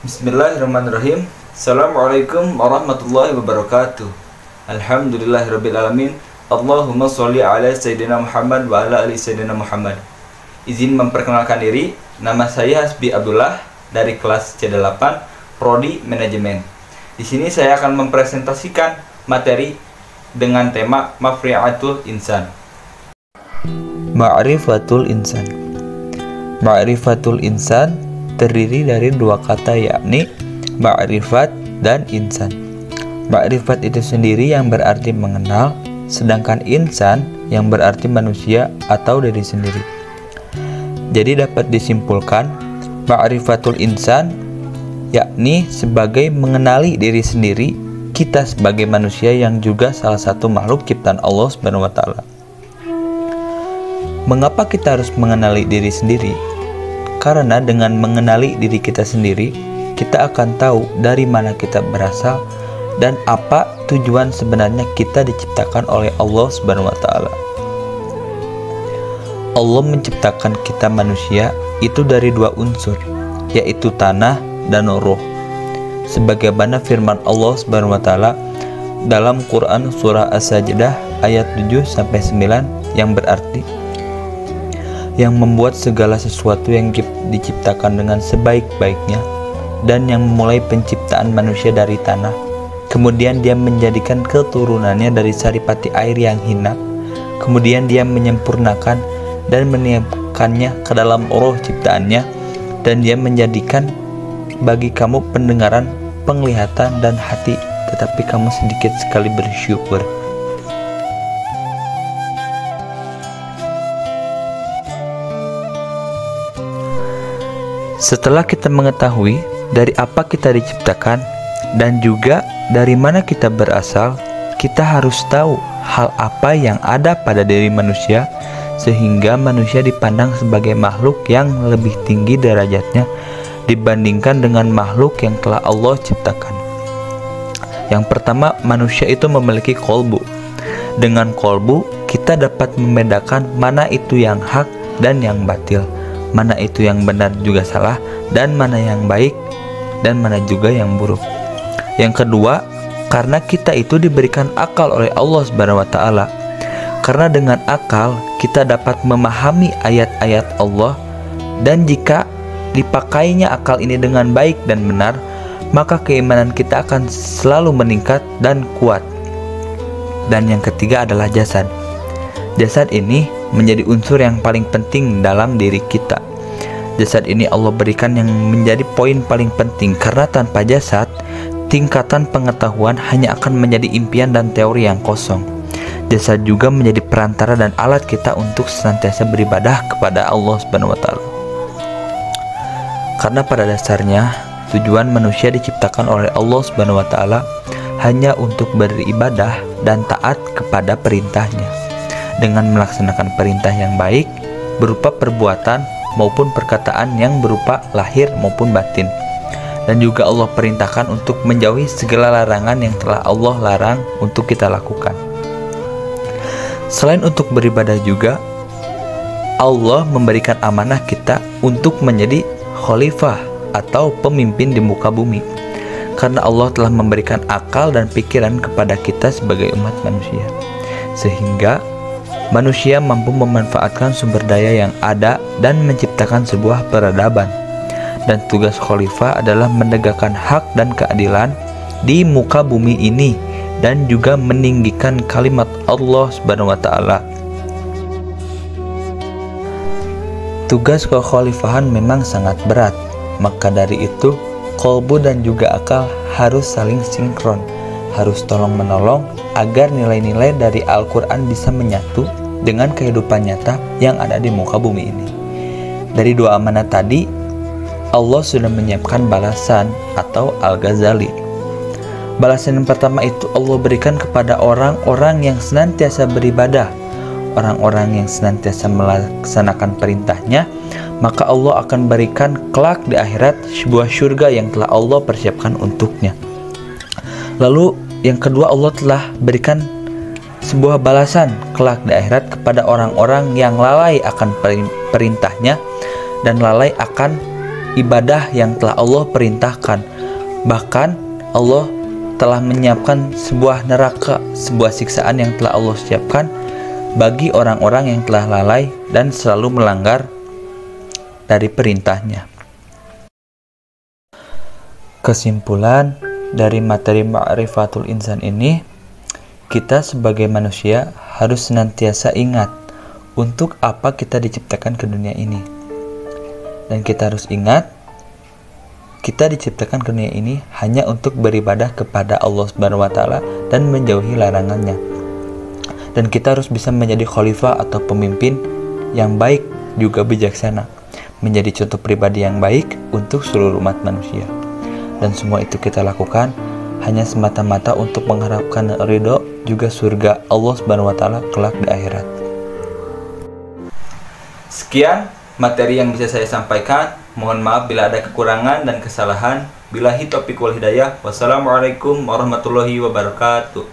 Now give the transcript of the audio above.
Bismillahirrahmanirrahim. Assalamualaikum warahmatullahi wabarakatuh. Alhamdulillahirabbil alamin. Allahumma sholli ala sayyidina Muhammad wa ala ali sayyidina Muhammad. Izin memperkenalkan diri, nama saya Hasbi Abdullah dari kelas C8 Prodi Manajemen. Di sini saya akan mempresentasikan materi dengan tema Ma'rifatul Insan. Ma'rifatul Insan. Ma'rifatul Insan terdiri dari dua kata, yakni ma'rifat dan insan. Ma'rifat itu sendiri yang berarti mengenal, sedangkan insan yang berarti manusia atau diri sendiri. Jadi dapat disimpulkan, ma'rifatul insan yakni sebagai mengenali diri sendiri, kita sebagai manusia yang juga salah satu makhluk ciptaan Allah Subhanahu wa taala. Mengapa kita harus mengenali diri sendiri? Karena dengan mengenali diri kita sendiri, kita akan tahu dari mana kita berasal dan apa tujuan sebenarnya kita diciptakan oleh Allah Subhanahu wa taala. Allah menciptakan kita manusia itu dari dua unsur, yaitu tanah dan ruh. Sebagaimana firman Allah Subhanahu wa taala dalam Quran surah As-Sajdah ayat 7 sampai 9 yang berarti, yang membuat segala sesuatu yang diciptakan dengan sebaik-baiknya, dan yang memulai penciptaan manusia dari tanah, kemudian dia menjadikan keturunannya dari saripati air yang hinap, kemudian dia menyempurnakan dan meniupkannya ke dalam roh ciptaannya, dan dia menjadikan bagi kamu pendengaran, penglihatan, dan hati, tetapi kamu sedikit sekali bersyukur. Setelah kita mengetahui dari apa kita diciptakan dan juga dari mana kita berasal, kita harus tahu hal apa yang ada pada diri manusia sehingga manusia dipandang sebagai makhluk yang lebih tinggi derajatnya dibandingkan dengan makhluk yang telah Allah ciptakan. Yang pertama, manusia itu memiliki kolbu. Dengan kolbu, kita dapat membedakan mana itu yang hak dan yang batil, mana itu yang benar juga salah, dan mana yang baik dan mana juga yang buruk. Yang kedua, karena kita itu diberikan akal oleh Allah Subhanahu wa taala. Karena dengan akal kita dapat memahami ayat-ayat Allah, dan jika dipakainya akal ini dengan baik dan benar, maka keimanan kita akan selalu meningkat dan kuat. Dan yang ketiga adalah jasad. Jasad ini menjadi unsur yang paling penting dalam diri kita. Jasad ini Allah berikan yang menjadi poin paling penting, karena tanpa jasad, tingkatan pengetahuan hanya akan menjadi impian dan teori yang kosong. Jasad juga menjadi perantara dan alat kita untuk senantiasa beribadah kepada Allah Subhanahu wa taala. Karena pada dasarnya tujuan manusia diciptakan oleh Allah Subhanahu wa taala hanya untuk beribadah dan taat kepada perintahnya, dengan melaksanakan perintah yang baik berupa perbuatan maupun perkataan yang berupa lahir maupun batin. Dan juga Allah perintahkan untuk menjauhi segala larangan yang telah Allah larang untuk kita lakukan. Selain untuk beribadah juga, Allah memberikan amanah kita untuk menjadi khalifah atau pemimpin di muka bumi. Karena Allah telah memberikan akal dan pikiran kepada kita sebagai umat manusia, sehingga manusia mampu memanfaatkan sumber daya yang ada dan menciptakan sebuah peradaban. Dan tugas khalifah adalah menegakkan hak dan keadilan di muka bumi ini, dan juga meninggikan kalimat Allah Subhanahu wa taala. Tugas kekhalifahan memang sangat berat, maka dari itu kolbu dan juga akal harus saling sinkron, harus tolong-menolong agar nilai-nilai dari Al-Quran bisa menyatu dengan kehidupan nyata yang ada di muka bumi ini. Dari dua amanah tadi, Allah sudah menyiapkan balasan atau Al-Ghazali. Balasan yang pertama itu Allah berikan kepada orang-orang yang senantiasa beribadah, orang-orang yang senantiasa melaksanakan perintahnya, maka Allah akan berikan kelak di akhirat sebuah surga yang telah Allah persiapkan untuknya. Lalu yang kedua, Allah telah berikan sebuah balasan kelak di akhirat kepada orang-orang yang lalai akan perintahnya dan lalai akan ibadah yang telah Allah perintahkan. Bahkan Allah telah menyiapkan sebuah neraka, sebuah siksaan yang telah Allah siapkan bagi orang-orang yang telah lalai dan selalu melanggar dari perintahnya. Kesimpulan dari materi Ma'rifatul Insan ini, kita sebagai manusia harus senantiasa ingat untuk apa kita diciptakan ke dunia ini. Dan kita harus ingat, kita diciptakan ke dunia ini hanya untuk beribadah kepada Allah Subhanahu wa Ta'ala dan menjauhi larangannya. Dan kita harus bisa menjadi khalifah atau pemimpin yang baik juga bijaksana, menjadi contoh pribadi yang baik untuk seluruh umat manusia. Dan semua itu kita lakukan hanya semata-mata untuk mengharapkan ridho juga surga Allah Subhanahu wa Ta'ala kelak di akhirat. Sekian materi yang bisa saya sampaikan. Mohon maaf bila ada kekurangan dan kesalahan. Billahi taufiq wal hidayah. Wassalamualaikum warahmatullahi wabarakatuh.